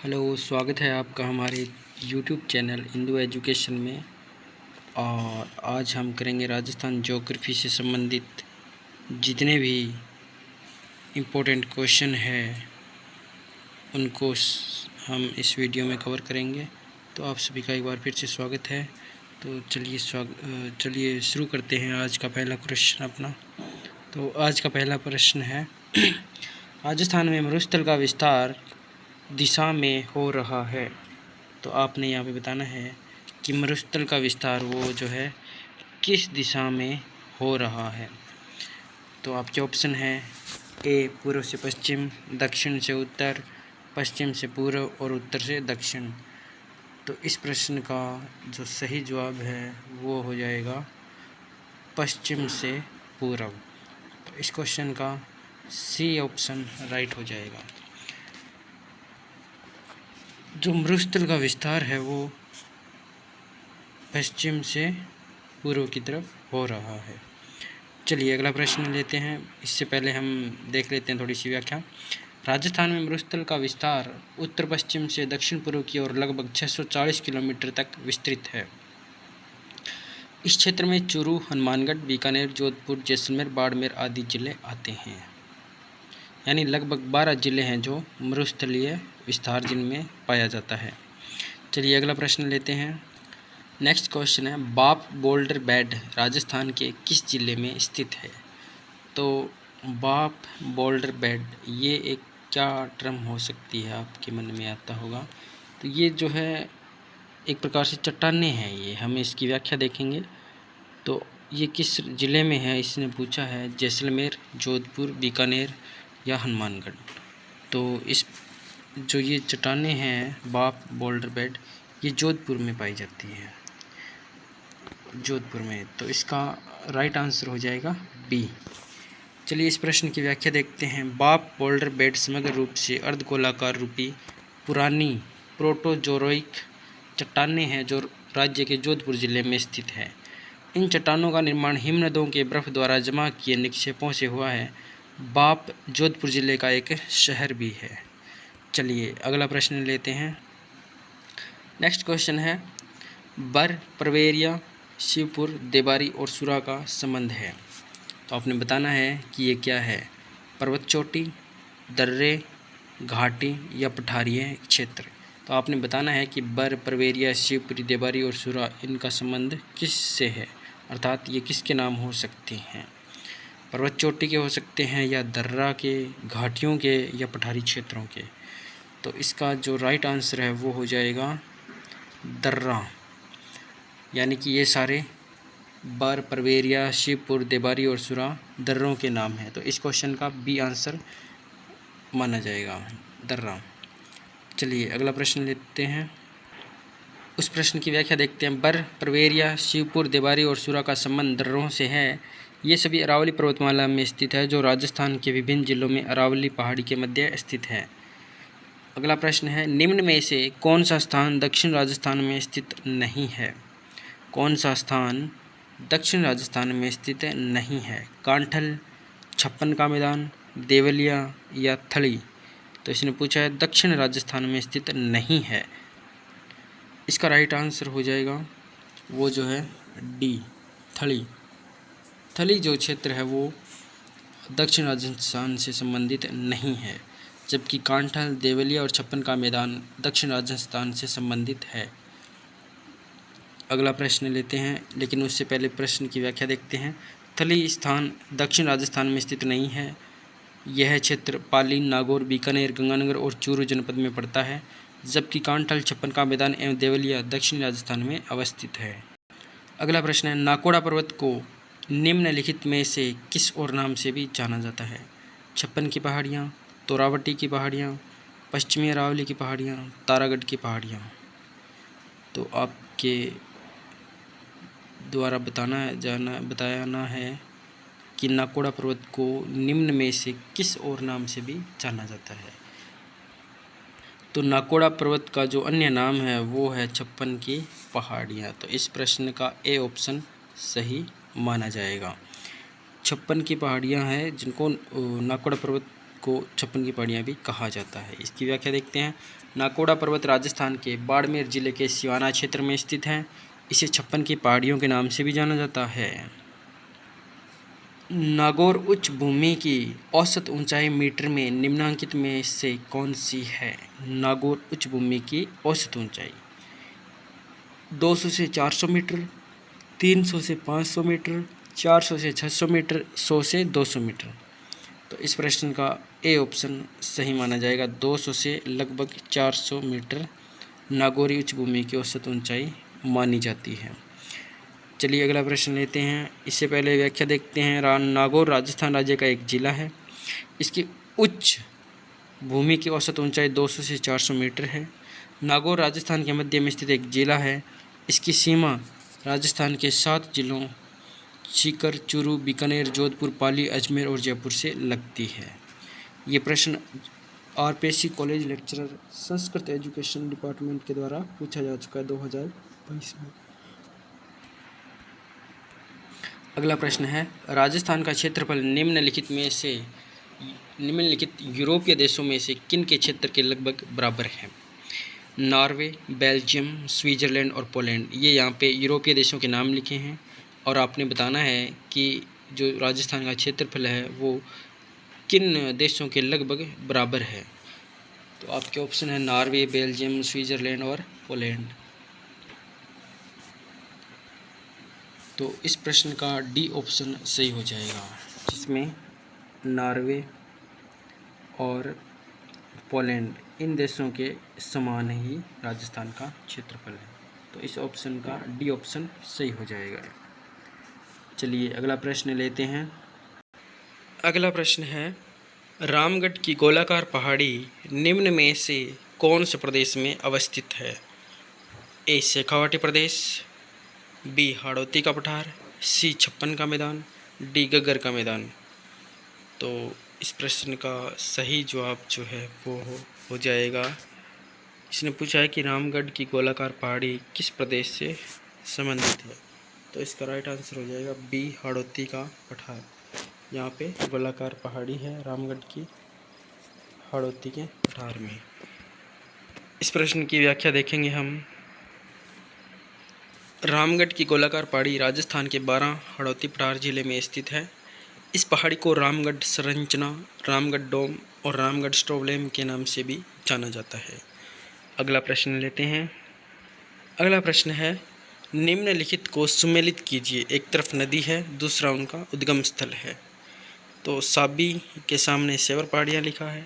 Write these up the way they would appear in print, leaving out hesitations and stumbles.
Hello, स्वागत है आपका हमारे यूट्यूब चैनल इंदू एजुकेशन में। और आज हम करेंगे राजस्थान ज्योग्राफी से संबंधित जितने भी इम्पोर्टेंट क्वेश्चन हैं उनको हम इस वीडियो में कवर करेंगे। तो आप सभी का एक बार फिर से स्वागत है। तो चलिए शुरू करते हैं आज का पहला क्वेश्चन अपना। तो आज का पहला प्रश्न है राजस्थान में मरुस्थल का विस्तार दिशा में हो रहा है। तो आपने यहाँ पे बताना है कि मरुस्थल का विस्तार वो जो है किस दिशा में हो रहा है। तो आपके ऑप्शन है ए पूर्व से पश्चिम, दक्षिण से उत्तर, पश्चिम से पूर्व और उत्तर से दक्षिण। तो इस प्रश्न का जो सही जवाब है वो हो जाएगा पश्चिम से पूर्व। तो इस क्वेश्चन का सी ऑप्शन राइट हो जाएगा। जो मरुस्थल का विस्तार है वो पश्चिम से पूर्व की तरफ हो रहा है। चलिए अगला प्रश्न लेते हैं। इससे पहले हम देख लेते हैं थोड़ी सी व्याख्या। राजस्थान में मरुस्थल का विस्तार उत्तर पश्चिम से दक्षिण पूर्व की ओर लगभग 640 किलोमीटर तक विस्तृत है। इस क्षेत्र में चूरू, हनुमानगढ़, बीकानेर, जोधपुर, जैसलमेर, बाड़मेर आदि जिले आते हैं। यानी लगभग 12 जिले हैं जो मरुस्थलीय विस्तार जिनमें पाया जाता है। चलिए अगला प्रश्न लेते हैं। नेक्स्ट क्वेश्चन है बाप बोल्डर बेड राजस्थान के किस जिले में स्थित है। तो बाप बोल्डर बेड ये एक क्या टर्म हो सकती है आपके मन में आता होगा। तो ये जो है एक प्रकार से चट्टानें हैं। ये हम इसकी व्याख्या देखेंगे। तो ये किस ज़िले में है इसने पूछा है, जैसलमेर, जोधपुर, बीकानेर या हनुमानगढ़। तो इस जो ये चट्टानें हैं बाप बोल्डर बेड ये जोधपुर में पाई जाती है, जोधपुर में। तो इसका राइट आंसर हो जाएगा बी। चलिए इस प्रश्न की व्याख्या देखते हैं। बाप बोल्डर बेड समग्र रूप से अर्धगोलाकार रूपी पुरानी प्रोटोजोरोइक चट्टानें हैं जो राज्य के जोधपुर जिले में स्थित है। इन चट्टानों का निर्माण हिमनदों के बर्फ द्वारा जमा किए निक्षेपों से हुआ है। बाप जोधपुर जिले का एक शहर भी है। चलिए अगला प्रश्न लेते हैं। नेक्स्ट क्वेश्चन है बर, परवेरिया, शिवपुर, देबारी और सुरा का संबंध है। तो आपने बताना है कि ये क्या है, पर्वत चोटी, दर्रे, घाटी या पठारीय क्षेत्र। तो आपने बताना है कि बर, परवेरिया, शिवपुरी, देबारी और सुरा इनका संबंध किस से है, अर्थात ये किसके नाम हो सकते हैं। पर्वत चोटी के हो सकते हैं या दर्रा के, घाटियों के या पठारी क्षेत्रों के। तो इसका जो राइट आंसर है वो हो जाएगा दर्रा। यानी कि ये सारे बर, परवेरिया, शिवपुर, देबारी और सुरा दर्रों के नाम हैं। तो इस क्वेश्चन का बी आंसर माना जाएगा, दर्रा। चलिए अगला प्रश्न लेते हैं। उस प्रश्न की व्याख्या देखते हैं। बर, परवेरिया, शिवपुर, देबारी और सुरा का संबंध दर्रों से है। ये सभी अरावली पर्वतमाला में स्थित है जो राजस्थान के विभिन्न जिलों में अरावली पहाड़ी के मध्य स्थित है। अगला प्रश्न है निम्न में से कौन सा स्थान दक्षिण राजस्थान में स्थित नहीं है। कौन सा स्थान दक्षिण राजस्थान में स्थित नहीं है। कांठल, छप्पन का मैदान, देवलिया या थली। तो इसने पूछा है दक्षिण राजस्थान में स्थित नहीं है। इसका राइट आंसर हो जाएगा वो जो है डी, थली। थली जो क्षेत्र है वो दक्षिण राजस्थान से संबंधित नहीं है, जबकि कांठल, देवलिया और छप्पन का मैदान दक्षिण राजस्थान से संबंधित है। अगला प्रश्न लेते हैं, लेकिन उससे पहले प्रश्न की व्याख्या देखते हैं। थली स्थान दक्षिण राजस्थान में स्थित नहीं है। यह क्षेत्र पाली, नागौर, बीकानेर, गंगानगर और चूरू जनपद में पड़ता है, जबकि कांठल, छप्पन का मैदान एवं देवलिया दक्षिणी राजस्थान में अवस्थित है। अगला प्रश्न है नाकोड़ा पर्वत को निम्नलिखित में से किस और नाम से भी जाना जाता है। छप्पन की पहाड़ियाँ, तोरावटी की पहाड़ियाँ, पश्चिमी अरावली की पहाड़ियाँ, तारागढ़ की पहाड़ियाँ। तो आपके द्वारा बताना है कि नाकोड़ा पर्वत को निम्न में से किस और नाम से भी जाना जाता है। तो नाकोड़ा पर्वत का जो अन्य नाम है वो है छप्पन की पहाड़ियाँ। तो इस प्रश्न का ए ऑप्शन सही माना जाएगा। छप्पन की पहाड़ियाँ हैं जिनको नाकोड़ा पर्वत को छप्पन की पहाड़ियाँ भी कहा जाता है। इसकी व्याख्या देखते हैं। नाकोड़ा पर्वत राजस्थान के बाड़मेर जिले के सिवाना क्षेत्र में स्थित है। इसे छप्पन की पहाड़ियों के नाम से भी जाना जाता है। नागौर उच्च भूमि की औसत ऊंचाई मीटर में निम्नलिखित में से कौन सी है? नागौर उच्च भूमि की औसत ऊंचाई 200 से 400 मीटर, 300 से 500 मीटर, 400 से 600 मीटर, 100 से 200 मीटर। तो इस प्रश्न का ए ऑप्शन सही माना जाएगा। 200 से लगभग 400 मीटर नागौरी उच्च भूमि की औसत ऊंचाई मानी जाती है। चलिए अगला प्रश्न लेते हैं। इससे पहले व्याख्या देखते हैं। नागौर राजस्थान राज्य का एक जिला है। इसकी उच्च भूमि की औसत ऊंचाई 200 से 400 मीटर है। नागौर राजस्थान के मध्य में स्थित एक जिला है। इसकी सीमा राजस्थान के 7 जिलों सीकर, चूरू, बीकानेर, जोधपुर, पाली, अजमेर और जयपुर से लगती है। ये प्रश्न RPSC college lecturer Sanskrit education department के द्वारा पूछा जा चुका है 2022 में। अगला प्रश्न है, राजस्थान का क्षेत्रफल निम्नलिखित यूरोपीय देशों में से किन के क्षेत्र के लगभग बराबर है? नॉर्वे, बेल्जियम, स्विट्जरलैंड और पोलैंड। ये यहाँ पे यूरोपीय देशों के नाम लिखे हैं और आपने बताना है कि जो राजस्थान का क्षेत्रफल है वो किन देशों के लगभग बराबर है। तो आपके ऑप्शन है नॉर्वे, बेल्जियम, स्विट्जरलैंड और पोलैंड। तो इस प्रश्न का डी ऑप्शन सही हो जाएगा, जिसमें नॉर्वे और पोलैंड इन देशों के समान ही राजस्थान का क्षेत्रफल है। तो इस ऑप्शन का डी ऑप्शन सही हो जाएगा। चलिए अगला प्रश्न लेते हैं। अगला प्रश्न है, रामगढ़ की गोलाकार पहाड़ी निम्न में से कौन से प्रदेश में अवस्थित है? ए शेखावाटी प्रदेश, बी हाड़ौती का पठार, सी छप्पन का मैदान, डी गग्गर का मैदान। तो इस प्रश्न का सही जवाब जो है वो हो जाएगा। इसने पूछा है कि रामगढ़ की गोलाकार पहाड़ी किस प्रदेश से संबंधित है। तो इसका राइट आंसर हो जाएगा बी हाड़ौती का पठार। यहाँ पे गोलाकार पहाड़ी है रामगढ़ की हाड़ौती के पठार में। इस प्रश्न की व्याख्या देखेंगे हम। रामगढ़ की गोलाकार पहाड़ी राजस्थान के 12 हाड़ौती पठार जिले में स्थित है। इस पहाड़ी को रामगढ़ संरचना, रामगढ़ डोम और रामगढ़ स्टोवलेम के नाम से भी जाना जाता है। अगला प्रश्न लेते हैं। अगला प्रश्न है, निम्नलिखित को सुमेलित कीजिए। एक तरफ नदी है, दूसरा उनका उद्गम स्थल है। तो साबी के सामने सेवर पहाड़ियाँ लिखा है,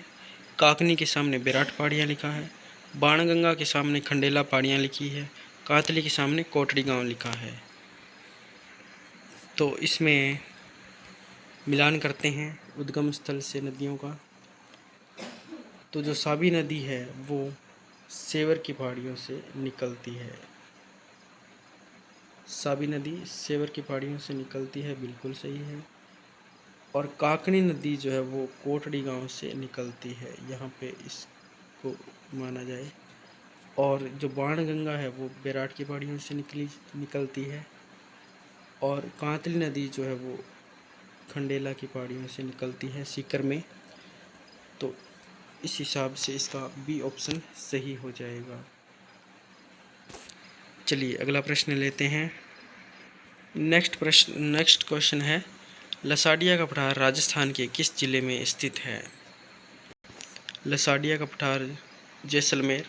काकनी के सामने बेराट पहाड़ियाँ लिखा है, बाणगंगा के सामने खंडेला पहाड़ियाँ लिखी है, कातली के सामने कोटड़ी गांव लिखा है। तो इसमें मिलान करते हैं उद्गम स्थल से नदियों का। तो जो साबी नदी है वो सेवर की पहाड़ियों से निकलती है। साबी नदी सेवर की पहाड़ियों से निकलती है, बिल्कुल सही है। और काकनी नदी जो है वो कोटड़ी गांव से निकलती है, यहाँ पे इसको माना जाए। और जो बाणगंगा है वो बेराट की पहाड़ियों से निकलती है। और कातली नदी जो है वो खंडेला की पहाड़ियों से निकलती है सीकर में। तो इस हिसाब से इसका बी ऑप्शन सही हो जाएगा। चलिए अगला प्रश्न लेते हैं। नेक्स्ट क्वेश्चन है, लसाडिया का पठार राजस्थान के किस जिले में स्थित है? लसाडिया का पठार जैसलमेर,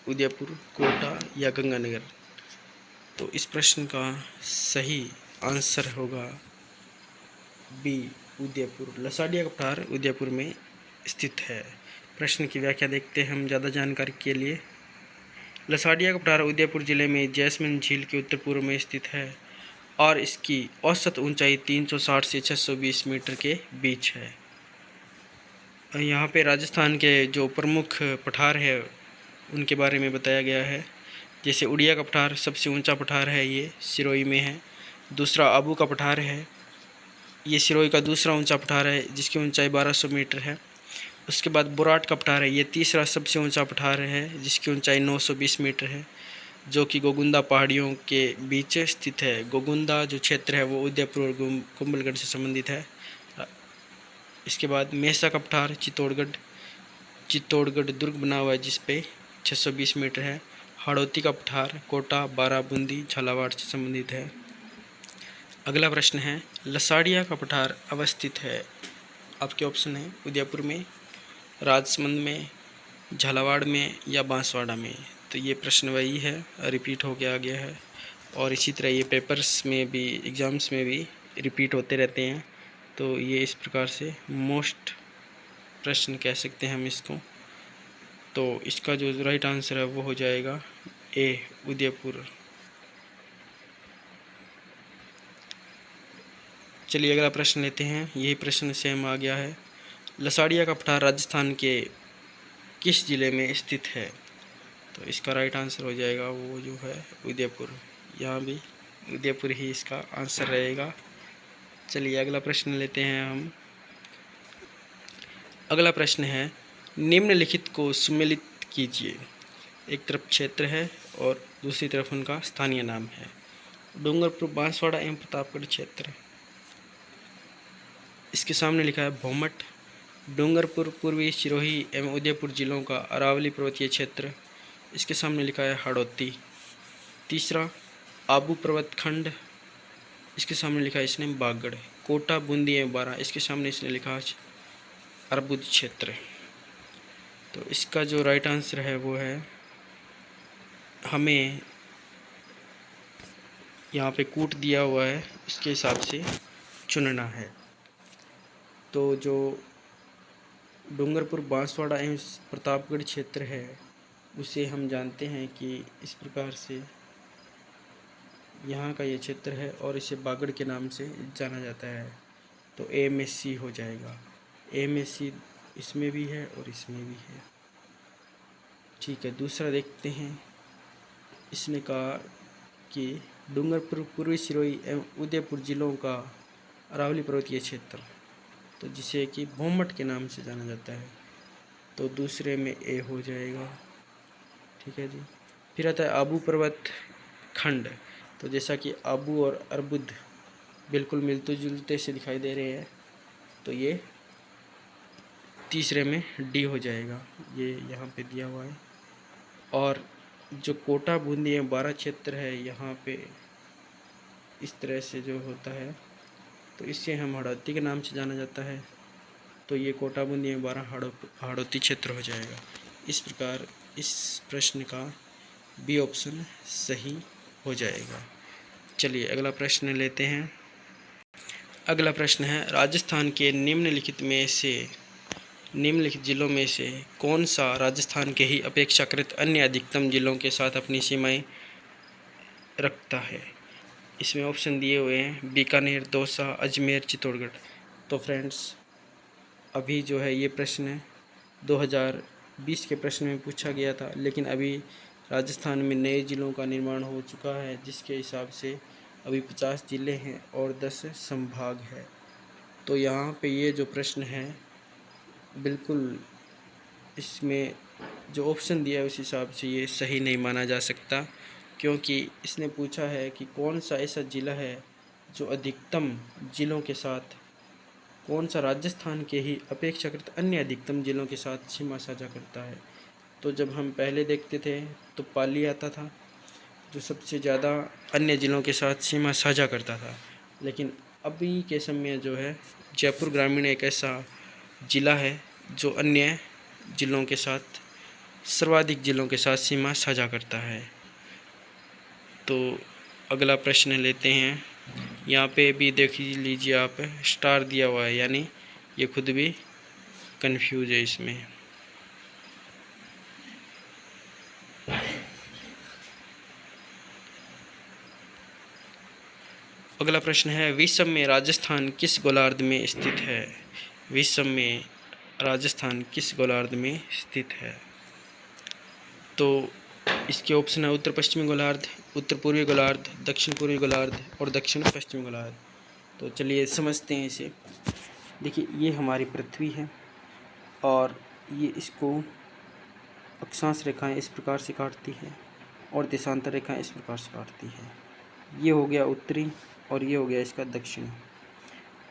उदयपुर, कोटा या गंगानगर। तो इस प्रश्न का सही आंसर होगा बी उदयपुर। लसाडिया का पठार उदयपुर में स्थित है। प्रश्न की व्याख्या देखते हैं हम ज़्यादा जानकारी के लिए। लसाडिया का पठार उदयपुर जिले में जैस्मिन झील के उत्तर पूर्व में स्थित है और इसकी औसत ऊंचाई 360 से 620 मीटर के बीच है। यहाँ पे राजस्थान के जो प्रमुख पठार है उनके बारे में बताया गया है। जैसे उड़िया का पठार सबसे ऊंचा पठार है, ये सिरोही में है। दूसरा आबू का पठार है, ये सिरोही का दूसरा ऊंचा पठार है जिसकी ऊंचाई 1200 मीटर है। उसके बाद बुराट का पठार है, ये तीसरा सबसे ऊंचा पठार है जिसकी ऊंचाई 920 मीटर है, जो कि गोगुंदा पहाड़ियों के बीच स्थित है। गोगुंदा जो क्षेत्र है वो उदयपुर और कुंभलगढ़ से संबंधित है। इसके बाद मेहसा का पठार चित्तौड़गढ़ दुर्ग बना हुआ है जिस पे 620 मीटर है। हाड़ौती का पठार कोटा, बारा, बूंदी, झालावाड़ से संबंधित है। अगला प्रश्न है लसाड़िया का पठार अवस्थित है। आपके ऑप्शन है उदयपुर में, राजसमंद में, झालावाड़ में या बांसवाड़ा में। तो ये प्रश्न वही है, रिपीट हो गया गया है और इसी तरह ये पेपर्स में भी, एग्ज़ाम्स में भी रिपीट होते रहते हैं। तो ये इस प्रकार से मोस्ट प्रश्न कह सकते हैं हम इसको। तो इसका जो राइट आंसर है वो हो जाएगा ए, उदयपुर। चलिए अगला प्रश्न लेते हैं। यही प्रश्न सेम आ गया है। लसाड़िया का पठार राजस्थान के किस ज़िले में स्थित है? तो इसका राइट आंसर हो जाएगा वो जो है उदयपुर। यहाँ भी उदयपुर ही इसका आंसर रहेगा। चलिए अगला प्रश्न लेते हैं हम। अगला प्रश्न है निम्नलिखित को सुमेलित कीजिए। एक तरफ क्षेत्र है और दूसरी तरफ उनका स्थानीय नाम है। डूंगरपुर, बांसवाड़ा एवं प्रतापगढ़ क्षेत्र। इसके सामने लिखा है भौमट। डूंगरपुर पूर्वी सिरोही एवं उदयपुर जिलों का अरावली पर्वतीय क्षेत्र। इसके सामने लिखा है हाड़ौती। तीसरा आबू पर्वत खंड। इसके सामने लिखा है इसने बागड़। कोटा, बूंदी एवं बारा। इसके सामने इसने लिखा है अर्बुद क्षेत्र। तो इसका जो राइट आंसर है वो है, हमें यहाँ पे कूट दिया हुआ है इसके हिसाब से चुनना है। तो जो डूंगरपुर, बांसवाड़ा एवं प्रतापगढ़ क्षेत्र है उसे हम जानते हैं कि इस प्रकार से यहाँ का ये क्षेत्र है और इसे बागड़ के नाम से जाना जाता है। तो ए में सी हो जाएगा। ए में सी इसमें भी है और इसमें भी है। ठीक है, दूसरा देखते हैं। इसने कहा कि डूंगरपुर पूर्वी सिरोही एवं उदयपुर जिलों का अरावली पर्वतीय क्षेत्र, तो जिसे कि भौमट के नाम से जाना जाता है। तो दूसरे में ए हो जाएगा। ठीक है जी। फिर आता है आबू पर्वत खंड। तो जैसा कि आबू और अर्बुद बिल्कुल मिलते जुलते से दिखाई दे रहे हैं, तो ये तीसरे में डी हो जाएगा। ये यहाँ पे दिया हुआ है। और जो कोटा, बूंदी एवं बारा क्षेत्र है यहाँ पे इस तरह से जो होता है, तो इससे हम हाड़ौती के नाम से जाना जाता है। तो ये कोटा, बूंदी एवं बारा हाड़ौती क्षेत्र हो जाएगा। इस प्रकार इस प्रश्न का बी ऑप्शन सही हो जाएगा। चलिए अगला प्रश्न लेते हैं। अगला प्रश्न है राजस्थान के निम्नलिखित जिलों में से कौन सा राजस्थान के ही अपेक्षाकृत अन्य अधिकतम जिलों के साथ अपनी सीमाएं रखता है? इसमें ऑप्शन दिए हुए हैं बीकानेर, दौसा, अजमेर, चित्तौड़गढ़। तो फ्रेंड्स अभी जो है ये प्रश्न 2020 के प्रश्न में पूछा गया था, लेकिन अभी राजस्थान में नए ज़िलों का निर्माण हो चुका है, जिसके हिसाब से अभी 50 ज़िले हैं और 10 संभाग है। तो यहाँ पे ये जो प्रश्न है बिल्कुल इसमें जो ऑप्शन दिया है उस हिसाब से ये सही नहीं माना जा सकता, क्योंकि इसने पूछा है कि कौन सा ऐसा ज़िला है जो अधिकतम ज़िलों के साथ, कौन सा राजस्थान के ही अपेक्षाकृत अन्य अधिकतम ज़िलों के साथ सीमा साझा करता है। तो जब हम पहले देखते थे तो पाली आता था जो सबसे ज़्यादा अन्य ज़िलों के साथ सीमा साझा करता था, लेकिन अभी के समय जो है जयपुर ग्रामीण एक ऐसा ज़िला है जो अन्य ज़िलों के साथ, सर्वाधिक ज़िलों के साथ सीमा साझा करता है। तो अगला प्रश्न लेते हैं। यहाँ पे भी देख लीजिए आप, स्टार दिया हुआ है, यानी ये खुद भी कंफ्यूज है इसमें। अगला प्रश्न है विश्व में राजस्थान किस गोलार्ध में स्थित है? विश्व में राजस्थान किस गोलार्ध में स्थित है? तो इसके ऑप्शन है उत्तर पश्चिमी गोलार्ध, उत्तर पूर्वी गोलार्ध, दक्षिण पूर्वी गोलार्ध और दक्षिण पश्चिमी गोलार्ध। तो चलिए समझते हैं इसे। देखिए ये हमारी पृथ्वी है और ये इसको अक्षांश रेखाएं इस प्रकार से काटती है और देशांतर रेखाएं इस प्रकार से काटती है। ये हो गया उत्तरी और ये हो गया इसका दक्षिण।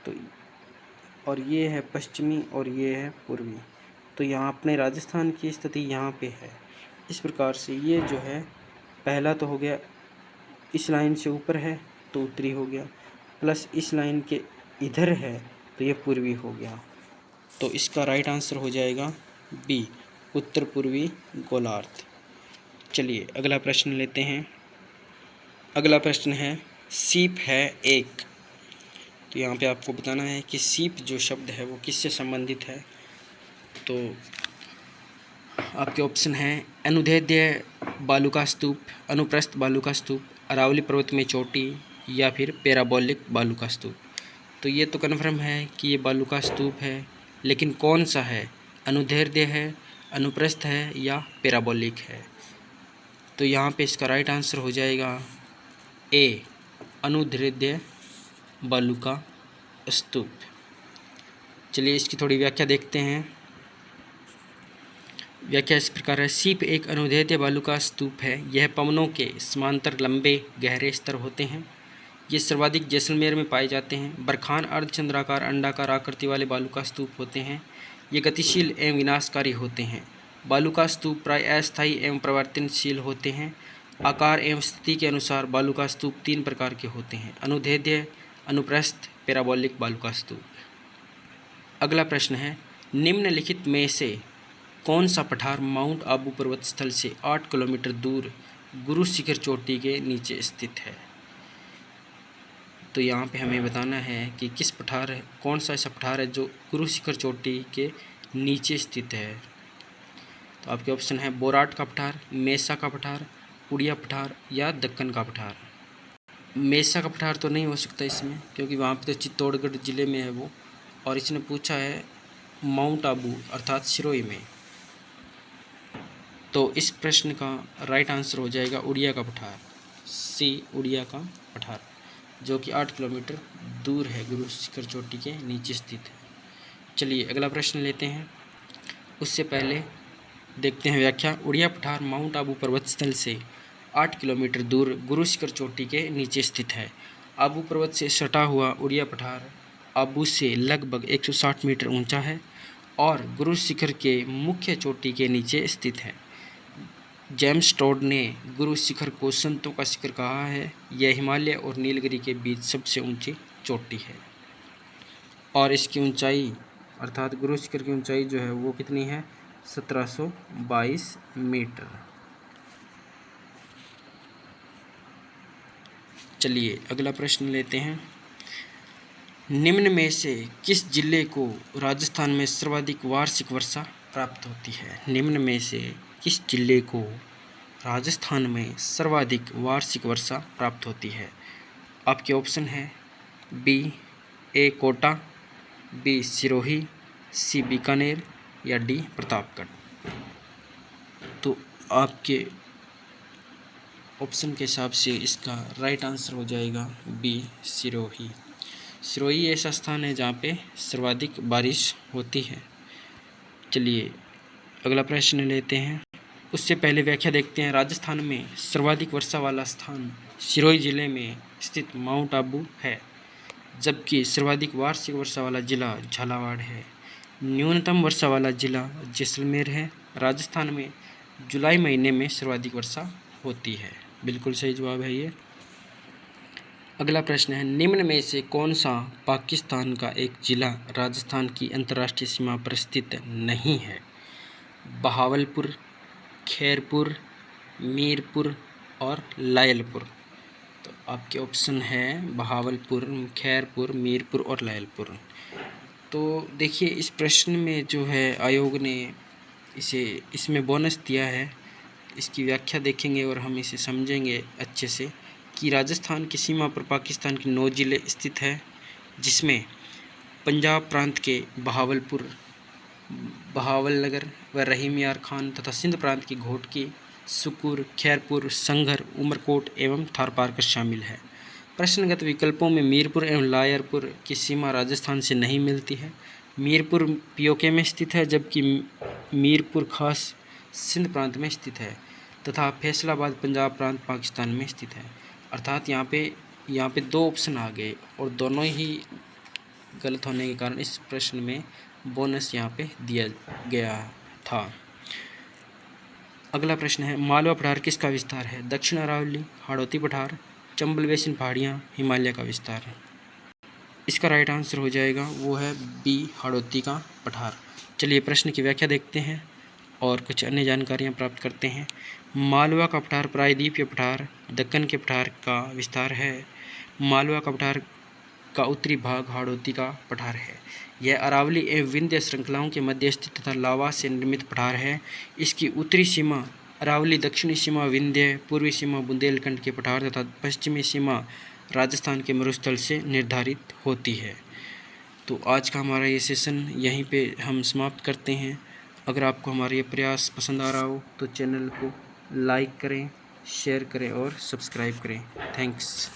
तो और ये है पश्चिमी और ये है पूर्वी। तो यहाँ अपने राजस्थान की स्थिति यहाँ पे है। इस प्रकार से ये जो है पहला तो हो गया, इस लाइन से ऊपर है तो उत्तरी हो गया, प्लस इस लाइन के इधर है तो ये पूर्वी हो गया। तो इसका राइट आंसर हो जाएगा बी, उत्तर पूर्वी गोलार्ध। चलिए अगला प्रश्न लेते हैं। अगला प्रश्न है सीप है एक। तो यहाँ पे आपको बताना है कि सीप जो शब्द है वो किससे संबंधित है। तो आपके ऑप्शन हैं अनुदैर्ध्य बालू का स्तूप, अनुप्रस्थ बालू का स्तूप, अरावली पर्वत में चोटी या फिर पैराबोलिक बालू का स्तूप। तो ये तो कन्फर्म है कि ये बालू का स्तूप है, लेकिन कौन सा है, अनुदैर्ध्य है, अनुप्रस्थ है या पैराबोलिक है। तो यहाँ पे इसका राइट आंसर हो जाएगा ए, अनुदैर्ध्य बालू का स्तूप। चलिए इसकी थोड़ी व्याख्या देखते हैं। व्याख्या इस प्रकार है, सीप एक अनुदैर्ध्य बालू का स्तूप है। यह पवनों के समांतर लंबे गहरे स्तर होते हैं। ये सर्वाधिक जैसलमेर में पाए जाते हैं। बरखान अर्धचंद्राकार अंडाकार आकृति वाले बालू का स्तूप होते हैं। ये गतिशील एवं विनाशकारी होते हैं। बालू का स्तूप प्राय अस्थायी एवं परिवर्तनशील होते हैं। आकार एवं स्थिति के अनुसार बालू का स्तूप 3 प्रकार के होते हैं, अनुदैर्ध्य, अनुप्रस्थ, पैराबोलिक बालू का स्तूप। अगला प्रश्न है, निम्नलिखित में से कौन सा पठार माउंट आबू पर्वत स्थल से 8 किलोमीटर दूर गुरु शिखर चोटी के नीचे स्थित है। तो यहाँ पे हमें बताना है कि किस पठार है, कौन सा ऐसा पठार है जो गुरु शिखर चोटी के नीचे स्थित है। तो आपके ऑप्शन है बोराट का पठार, मेसा का पठार, उड़िया पठार या दक्कन का पठार। मेसा का पठार तो नहीं हो सकता इसमें, क्योंकि वहाँ पे तो चित्तौड़गढ़ ज़िले में है वो, और इसने पूछा है माउंट आबू अर्थात सिरोही में। तो इस प्रश्न का राइट आंसर हो जाएगा उड़िया का पठार, सी, उड़िया का पठार, जो कि 8 किलोमीटर दूर है, गुरु शिखर चोटी के नीचे स्थित है। चलिए अगला प्रश्न लेते हैं। उससे पहले देखते हैं व्याख्या। उड़िया पठार माउंट आबू पर्वत स्थल से 8 किलोमीटर दूर गुरु शिखर चोटी के नीचे स्थित है। आबू पर्वत से सटा हुआ उड़िया पठार आबू से लगभग 160 मीटर ऊंचा है और गुरु शिखर के मुख्य चोटी के नीचे स्थित है। जेम्स टोड ने गुरु शिखर को संतों का शिखर कहा है। यह हिमालय और नीलगिरी के बीच सबसे ऊंची चोटी है और इसकी ऊंचाई अर्थात गुरु शिखर की ऊंचाई जो है वो कितनी है, 1722 मीटर। चलिए अगला प्रश्न लेते हैं। निम्न में से किस जिले को राजस्थान में सर्वाधिक वार्षिक वर्षा प्राप्त होती है। निम्न में से किस जिले को राजस्थान में सर्वाधिक वार्षिक वर्षा प्राप्त होती है। आपके ऑप्शन है बी, ए कोटा, बी सिरोही, सी बीकानेर या डी प्रतापगढ़। तो आपके ऑप्शन के हिसाब से इसका राइट आंसर हो जाएगा बी, सिरोही। सिरोही ऐसा स्थान है जहाँ पे सर्वाधिक बारिश होती है। चलिए अगला प्रश्न लेते हैं। उससे पहले व्याख्या देखते हैं। राजस्थान में सर्वाधिक वर्षा वाला स्थान सिरोही जिले में स्थित माउंट आबू है, जबकि सर्वाधिक वार्षिक वर्षा वाला जिला झालावाड़ है। न्यूनतम वर्षा वाला जिला जैसलमेर है। राजस्थान में जुलाई महीने में सर्वाधिक वर्षा होती है। बिल्कुल सही जवाब है ये। अगला प्रश्न है, निम्न में से कौन सा पाकिस्तान का एक जिला राजस्थान की अंतर्राष्ट्रीय सीमा पर स्थित नहीं है। बहावलपुर, खैरपुर, मीरपुर और लायलपुर। तो आपके ऑप्शन है बहावलपुर, खैरपुर, मीरपुर और लायलपुर। तो देखिए इस प्रश्न में जो है आयोग ने इसमें बोनस दिया है। इसकी व्याख्या देखेंगे और हम इसे समझेंगे अच्छे से कि राजस्थान की सीमा पर पाकिस्तान के 9 ज़िले स्थित हैं, जिसमें पंजाब प्रांत के बहावलपुर, बहावलनगर व रहीम यार खान तथा सिंध प्रांत की घोटकी, सुकुर, खैरपुर, संघर, उमरकोट एवं थारपारकर शामिल है। प्रश्नगत विकल्पों में मीरपुर एवं लायरपुर की सीमा राजस्थान से नहीं मिलती है। मीरपुर पीओके में स्थित है, जबकि मीरपुर खास सिंध प्रांत में स्थित है तथा फैसलाबाद पंजाब प्रांत पाकिस्तान में स्थित है। अर्थात यहाँ पे 2 ऑप्शन आ गए और दोनों ही गलत होने के कारण इस प्रश्न में बोनस यहाँ पे दिया गया था। अगला प्रश्न है, मालवा पठार किसका विस्तार है? दक्षिण अरावली, हाड़ौती पठार, चंबल बेसिन पहाड़ियाँ, हिमालय का विस्तार। इसका राइट आंसर हो जाएगा वो है बी, हाड़ौती का पठार। चलिए प्रश्न की व्याख्या देखते हैं और कुछ अन्य जानकारियाँ प्राप्त करते हैं। मालवा का पठार प्रायद्वीपीय पठार दक्कन के पठार का विस्तार है। मालवा का पठार का उत्तरी भाग हाड़ौती का पठार है। यह अरावली एवं विंध्य श्रृंखलाओं के मध्य स्थित तथा लावा से निर्मित पठार है। इसकी उत्तरी सीमा अरावली, दक्षिणी सीमा विंध्य, पूर्वी सीमा बुंदेलखंड के पठार तथा पश्चिमी सीमा राजस्थान के मरुस्थल से निर्धारित होती है। तो आज का हमारा ये सेशन यहीं पे हम समाप्त करते हैं। अगर आपको हमारा ये प्रयास पसंद आ रहा हो तो चैनल को लाइक करें, शेयर करें और सब्सक्राइब करें। थैंक्स।